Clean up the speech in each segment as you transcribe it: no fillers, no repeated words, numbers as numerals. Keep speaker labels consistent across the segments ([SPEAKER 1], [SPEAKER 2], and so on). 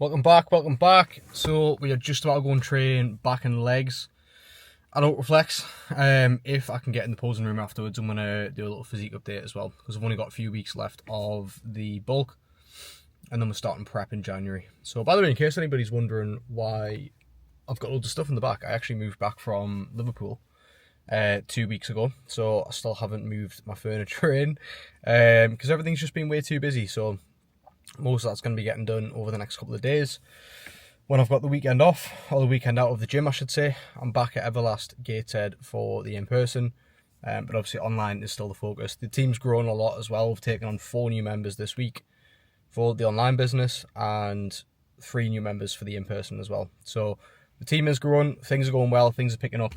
[SPEAKER 1] Welcome back. So we are just about to go and train back and legs at Ultraflex. If I can get in the posing room afterwards, I'm going to do a little physique update as well, because I've only got a few weeks left of the bulk, and then we're starting prep in January. So by the way, in case anybody's wondering why I've got loads of stuff in the back, I actually moved back from Liverpool 2 weeks ago, so I still haven't moved my furniture in, because everything's just been way too busy. So most of that's going to be getting done over the next couple of days. When I've got the weekend off, or the weekend out of the gym I should say, I'm back at Everlast Gateshead for the in-person, but obviously online is still the focus. The team's grown a lot as well. We've taken on 4 new members this week for the online business and 3 new members for the in-person as well. So the team is growing, things are going well, things are picking up.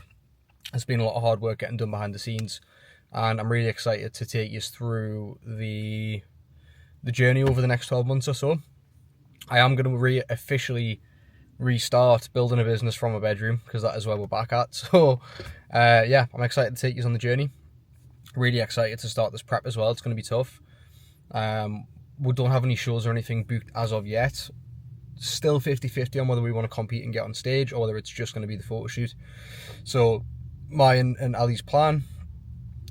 [SPEAKER 1] There's been a lot of hard work getting done behind the scenes, and I'm really excited to take you through the journey over the next 12 months or so. I am going to officially restart building a business from a bedroom, because that is where we're back at. So yeah, I'm excited to take you on the journey. Really excited to start this prep as well. It's going to be tough. We don't have any shows or anything booked as of yet. Still 50-50 on whether we want to compete and get on stage, or whether it's just going to be the photo shoot. So mine and Ali's plan,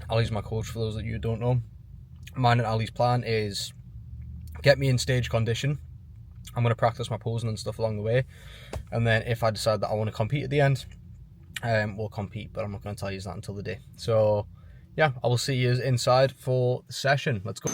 [SPEAKER 1] Ali's my coach for those that you don't know, mine and Ali's plan is get me in stage condition. I'm going to practice my posing and stuff along the way, and then if I decide that I want to compete at the end, we'll compete, but I'm not going to tell you that until the day. So yeah, I will see you inside for the session. Let's go.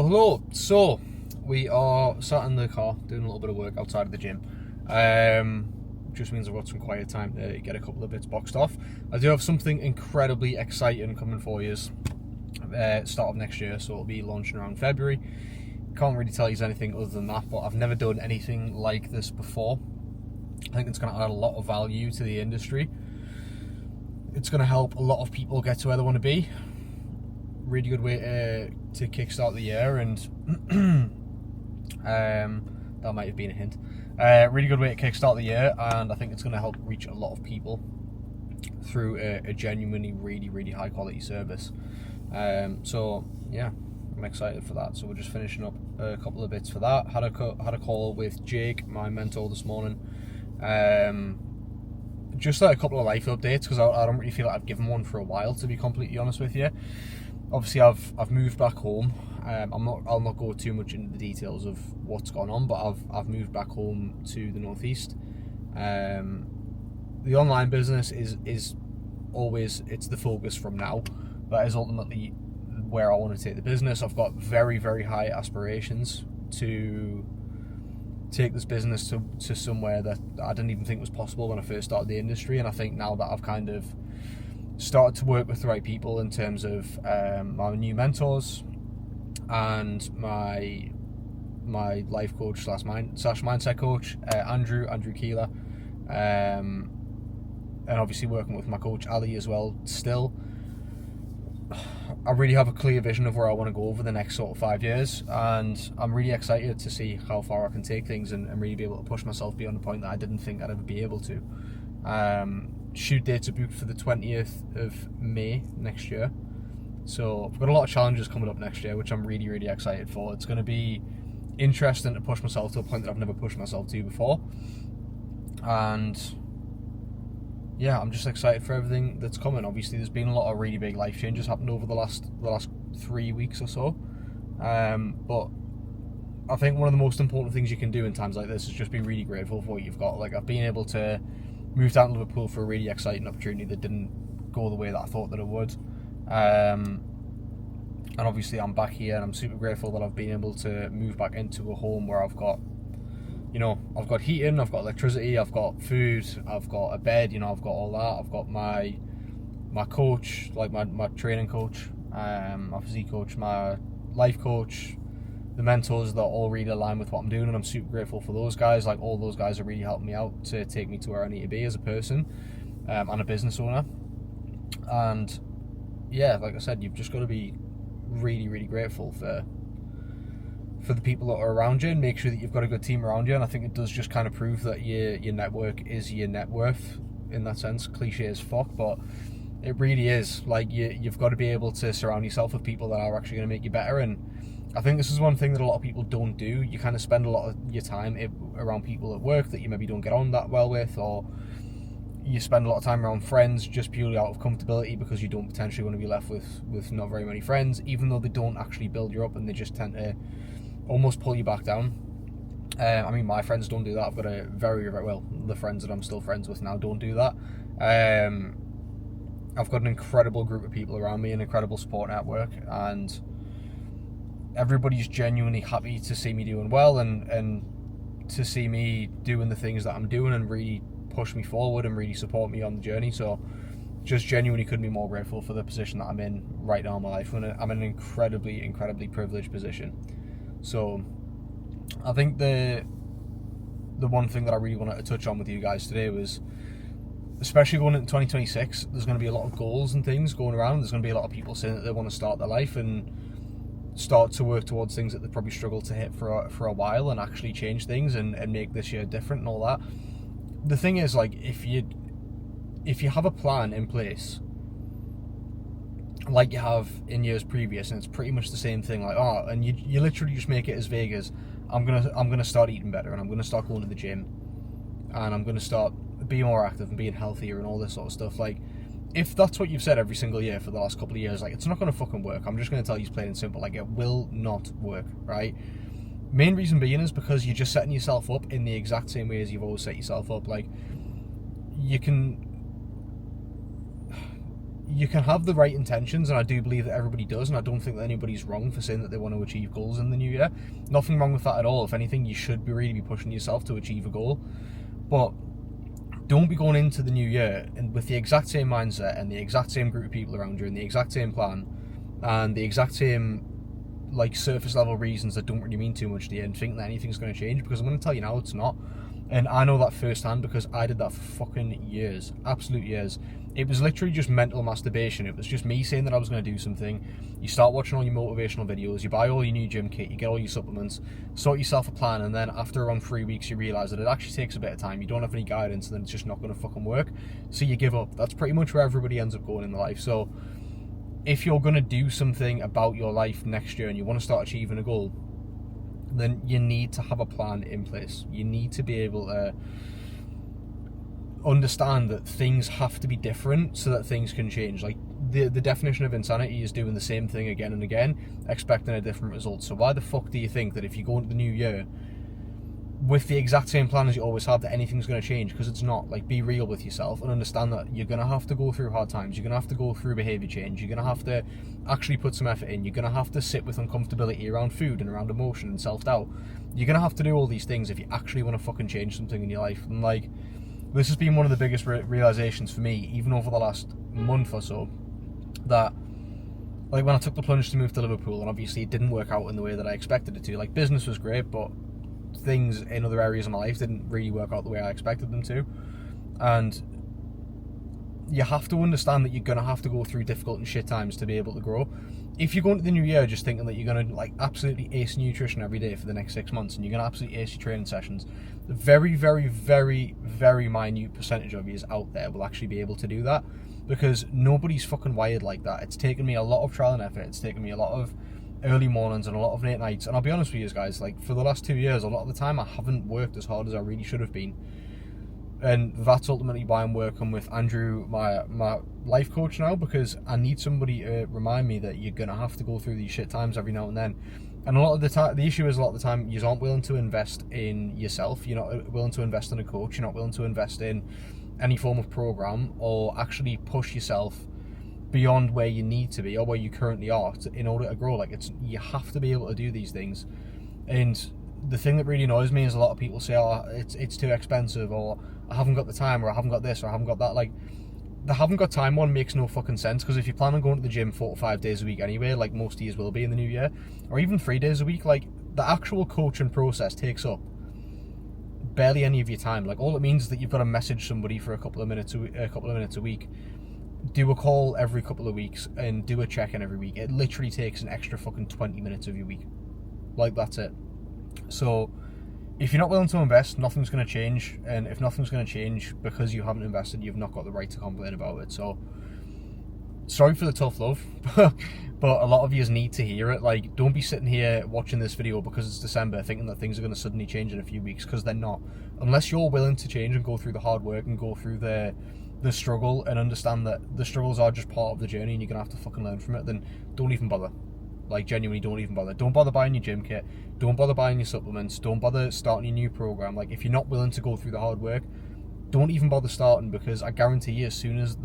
[SPEAKER 1] Hello. So we are sat in the car doing a little bit of work outside of the gym. Just means I've got some quiet time to get a couple of bits boxed off. I do have something incredibly exciting coming for you start of next year, so it'll be launching around February. Can't really tell you anything other than that, but I've never done anything like this before. I think it's going to add a lot of value to the industry. It's going to help a lot of people get to where they want to be. Really good way to kickstart the year, and that might have been a hint. Really good way to kickstart the year, and I think it's going to help reach a lot of people through a genuinely really high quality service. So yeah, I'm excited for that. So we're just finishing up a couple of bits for that. Had a call with Jake, my mentor, this morning. Just like a couple of life updates, because I don't really feel like I've given one for a while, to be completely honest with you. Obviously, I've moved back home. I'll not go too much into the details of what's gone on, but I've moved back home to the northeast. The online business is always, it's the focus from now. That is ultimately where I want to take the business. I've got very high aspirations to take this business to somewhere that I didn't even think was possible when I first started the industry. And I think now that I've kind of started to work with the right people in terms of my new mentors and my life coach slash mindset coach, Andrew Keeler, and obviously working with my coach Ali as well still, I really have a clear vision of where I want to go over the next sort of 5 years, and I'm really excited to see how far I can take things and really be able to push myself beyond the point that I didn't think I'd ever be able to. Shoot dates are booked for the 20th of May next year, so I've got a lot of challenges coming up next year, which I'm really excited for. It's going to be interesting to push myself to a point that I've never pushed myself to before, and yeah, I'm just excited for everything that's coming. Obviously, there's been a lot of really big life changes happened over the last 3 weeks or so, but I think one of the most important things you can do in times like this is just be really grateful for what you've got. Like, I've been able to move down to Liverpool for a really exciting opportunity that didn't go the way that I thought that it would, and obviously I'm back here, and I'm super grateful that I've been able to move back into a home where I've got heating, I've got electricity, I've got food, I've got a bed, I've got all that. I've got my coach, like my training coach, my physique coach, my life coach, the mentors that all really align with what I'm doing, and I'm super grateful for those guys. Like, all those guys are really helping me out to take me to where I need to be as a person, and a business owner. And yeah, like I said, you've just got to be really grateful for the people that are around you, and make sure that you've got a good team around you. And I think it does just kind of prove that your network is your net worth, in that sense. Cliche as fuck, but it really is. Like, you've got to be able to surround yourself with people that are actually going to make you better. And I think this is one thing that a lot of people don't do. You kind of spend a lot of your time around people at work that you maybe don't get on that well with, or you spend a lot of time around friends just purely out of comfortability because you don't potentially want to be left with not very many friends, even though they don't actually build you up, and they just tend to almost pull you back down. I mean, my friends don't do that. I've got a the friends that I'm still friends with now don't do that. I've got an incredible group of people around me, an incredible support network, and everybody's genuinely happy to see me doing well, and to see me doing the things that I'm doing, and really push me forward and really support me on the journey. So just genuinely couldn't be more grateful for the position that I'm in right now in my life. I'm in an incredibly privileged position. So I think the one thing that I really wanted to touch on with you guys today was, especially going into 2026, there's going to be a lot of goals and things going around. There's going to be a lot of people saying that they want to start their life and start to work towards things that they probably struggled to hit for a while, and actually change things and make this year different and all that. The thing is, like, if you have a plan in place like you have in years previous, and it's pretty much the same thing, like, and you literally just make it as vague as, I'm gonna start eating better, and I'm gonna start going to the gym, and I'm gonna start being more active and being healthier and all this sort of stuff. Like, if that's what you've said every single year for the last couple of years, like, it's not gonna fucking work. I'm just gonna tell you plain and simple, like, it will not work, right? Main reason being is because you're just setting yourself up in the exact same way as you've always set yourself up. Like, you can you can have the right intentions, and I do believe that everybody does, and I don't think that anybody's wrong for saying that they want to achieve goals in the new year. Nothing wrong with that at all. If anything, you should really be pushing yourself to achieve a goal. But don't be going into the new year and with the exact same mindset and the exact same group of people around you and the exact same plan and the exact same like surface level reasons that don't really mean too much to you and think that anything's going to change, because I'm going to tell you now it's not. And I know that firsthand because I did that for fucking years, absolute years. It was literally just mental masturbation. It was just me saying that I was going to do something. You start watching all your motivational videos, you buy all your new gym kit, you get all your supplements, sort yourself a plan, and then after around 3 weeks you realise that it actually takes a bit of time, you don't have any guidance, and then it's just not going to fucking work, so you give up. That's pretty much where everybody ends up going in their life. So if you're going to do something about your life next year and you want to start achieving a goal, then you need to have a plan in place. You need to be able to understand that things have to be different so that things can change. Like the definition of insanity is doing the same thing again and again, expecting a different result. So why the fuck do you think that if you go into the new year with the exact same plan as you always have, that anything's going to change? Because it's not. Like, be real with yourself and understand that you're going to have to go through hard times, you're going to have to go through behaviour change, you're going to have to actually put some effort in, you're going to have to sit with uncomfortability around food and around emotion and self-doubt. You're going to have to do all these things if you actually want to fucking change something in your life. And like, this has been one of the biggest realizations for me, even over the last month or so, that like when I took the plunge to move to Liverpool, and obviously it didn't work out in the way that I expected it to. Like, business was great, but things in other areas of my life didn't really work out the way I expected them to. And you have to understand that you're going to have to go through difficult and shit times to be able to grow. If you go into the new year just thinking that you're going to like absolutely ace nutrition every day for the next 6 months and you're going to absolutely ace your training sessions, the very, very, very, very minute percentage of you is out there will actually be able to do that, because nobody's fucking wired like that. It's taken me a lot of trial and effort. It's taken me a lot of early mornings and a lot of late nights. And I'll be honest with you guys, like for the last 2 years, a lot of the time I haven't worked as hard as I really should have been. And that's ultimately why I'm working with Andrew, my life coach now, because I need somebody to remind me that you're going to have to go through these shit times every now and then. And a lot of the time, the issue is a lot of the time you aren't willing to invest in yourself. You're not willing to invest in a coach. You're not willing to invest in any form of program or actually push yourself beyond where you need to be or where you currently are in order to grow. Like, you have to be able to do these things. And the thing that really annoys me is a lot of people say, oh, it's too expensive, or I haven't got the time, or I haven't got this, or I haven't got that. Like, the haven't got time one makes no fucking sense, because if you plan on going to the gym 4 to 5 days a week anyway, like most of you will be in the new year, or even 3 days a week, like the actual coaching process takes up barely any of your time. Like, all it means is that you've got to message somebody for a couple of minutes a week, do a call every couple of weeks, and do a check-in every week. It literally takes an extra fucking 20 minutes of your week. Like, that's it. So if you're not willing to invest, nothing's going to change. And if nothing's going to change because you haven't invested, you've not got the right to complain about it. So sorry for the tough love, but a lot of you need to hear it. Like, don't be sitting here watching this video because it's December thinking that things are going to suddenly change in a few weeks, because they're not. Unless you're willing to change and go through the hard work and go through the struggle and understand that the struggles are just part of the journey and you're going to have to fucking learn from it, then don't even bother. Like, genuinely, don't even bother. Don't bother buying your gym kit. Don't bother buying your supplements. Don't bother starting your new program. Like, if you're not willing to go through the hard work, don't even bother starting, because I guarantee you, as soon as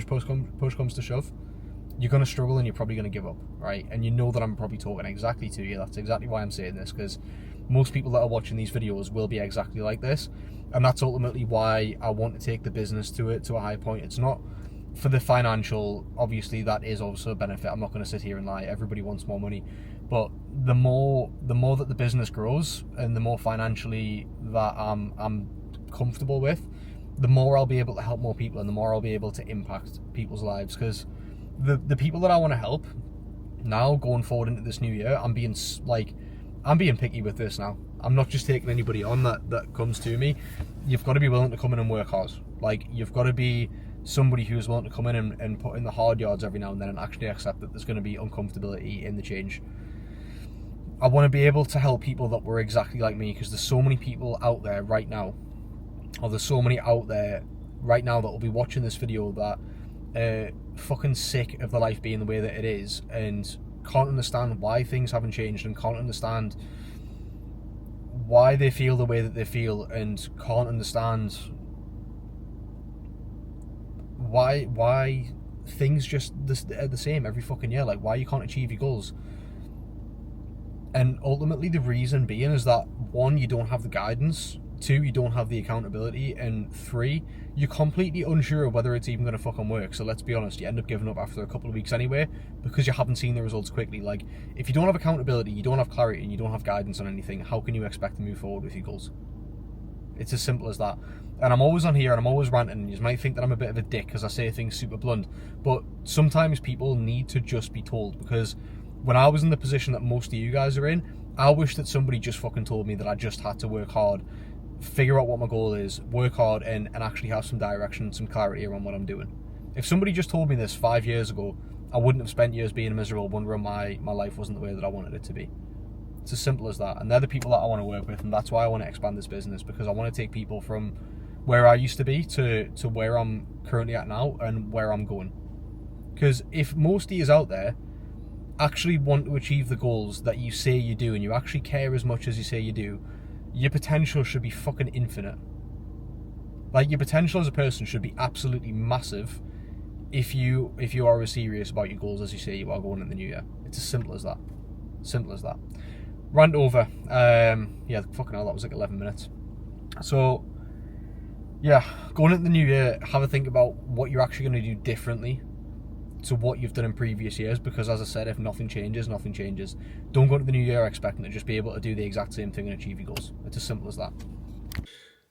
[SPEAKER 1] push comes to shove, you're going to struggle and you're probably going to give up, right? And you know that I'm probably talking exactly to you. That's exactly why I'm saying this, because most people that are watching these videos will be exactly like this. And that's ultimately why I want to take the business to a high point. It's not for the financial, obviously that is also a benefit. I'm not going to sit here and lie. Everybody wants more money, but the more that the business grows and the more financially that I'm comfortable with, the more I'll be able to help more people and the more I'll be able to impact people's lives. Because the people that I want to help now going forward into this new year, I'm being picky with this now. I'm not just taking anybody on that comes to me. You've got to be willing to come in and work hard. Like, you've got to be somebody who's willing to come in and put in the hard yards every now and then and actually accept that there's going to be uncomfortability in the change. I want to be able to help people that were exactly like me, because there's so many people out there right now, or there's so many out there right now that will be watching this video that are fucking sick of the life being the way that it is and can't understand why things haven't changed and can't understand why they feel the way that they feel and can't understand why things just are the same every fucking year. Like, why you can't achieve your goals. And ultimately the reason being is that, one, you don't have the guidance, two, you don't have the accountability, and three, you're completely unsure of whether it's even going to fucking work. So let's be honest, you end up giving up after a couple of weeks anyway, because you haven't seen the results quickly. Like, if you don't have accountability, you don't have clarity, and you don't have guidance on anything, how can you expect to move forward with your goals? It's as simple as that. And I'm always on here and I'm always ranting, and you might think that I'm a bit of a dick because I say things super blunt, but sometimes people need to just be told, because when I was in the position that most of you guys are in, I wish that somebody just fucking told me that I just had to work hard, figure out what my goal is, work hard, and actually have some direction, some clarity around what I'm doing. If somebody just told me this 5 years ago, I wouldn't have spent years being miserable, wondering my life wasn't the way that I wanted it to be. It's as simple as that. And they're the people that I want to work with, and that's why I want to expand this business, because I want to take people from where I used to be to where I'm currently at now and where I'm going. Because if most of you out there actually want to achieve the goals that you say you do, and you actually care as much as you say you do, your potential should be fucking infinite. Like, your potential as a person should be absolutely massive if you are as serious about your goals as you say you are going in the new year. It's as simple as that. Simple as that. Rant over. Yeah, fucking hell, that was like 11 minutes. So, yeah, going into the new year, have a think about what you're actually going to do differently to what you've done in previous years, because as I said, if nothing changes, nothing changes. Don't go into the new year expecting to just be able to do the exact same thing and achieve your goals. It's as simple as that.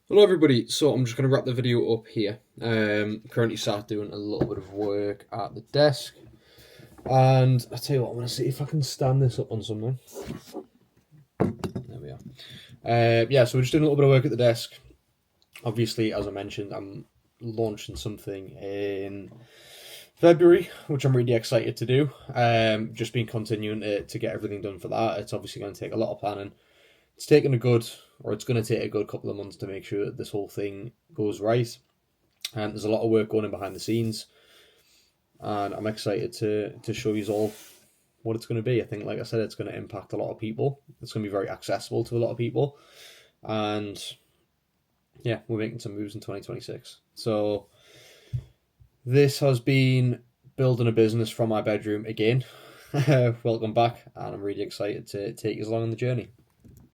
[SPEAKER 1] Hello everybody, so I'm just going to wrap the video up here. Currently sat doing a little bit of work at the desk, and I'll tell you what, I'm going to see if I can stand this up on something. There we are. Yeah, so we're just doing a little bit of work at the desk. Obviously, as I mentioned, I'm launching something in February, which I'm really excited to do. Just been continuing to get everything done for that. It's obviously going to take a lot of planning. It's going to take a good couple of months to make sure that this whole thing goes right. And there's a lot of work going on behind the scenes. And I'm excited to show you all what it's going to be. I think, like I said, it's going to impact a lot of people. It's going to be very accessible to a lot of people. And yeah, we're making some moves in 2026. So this has been building a business from my bedroom again. Welcome back, and I'm really excited to take you along on the journey.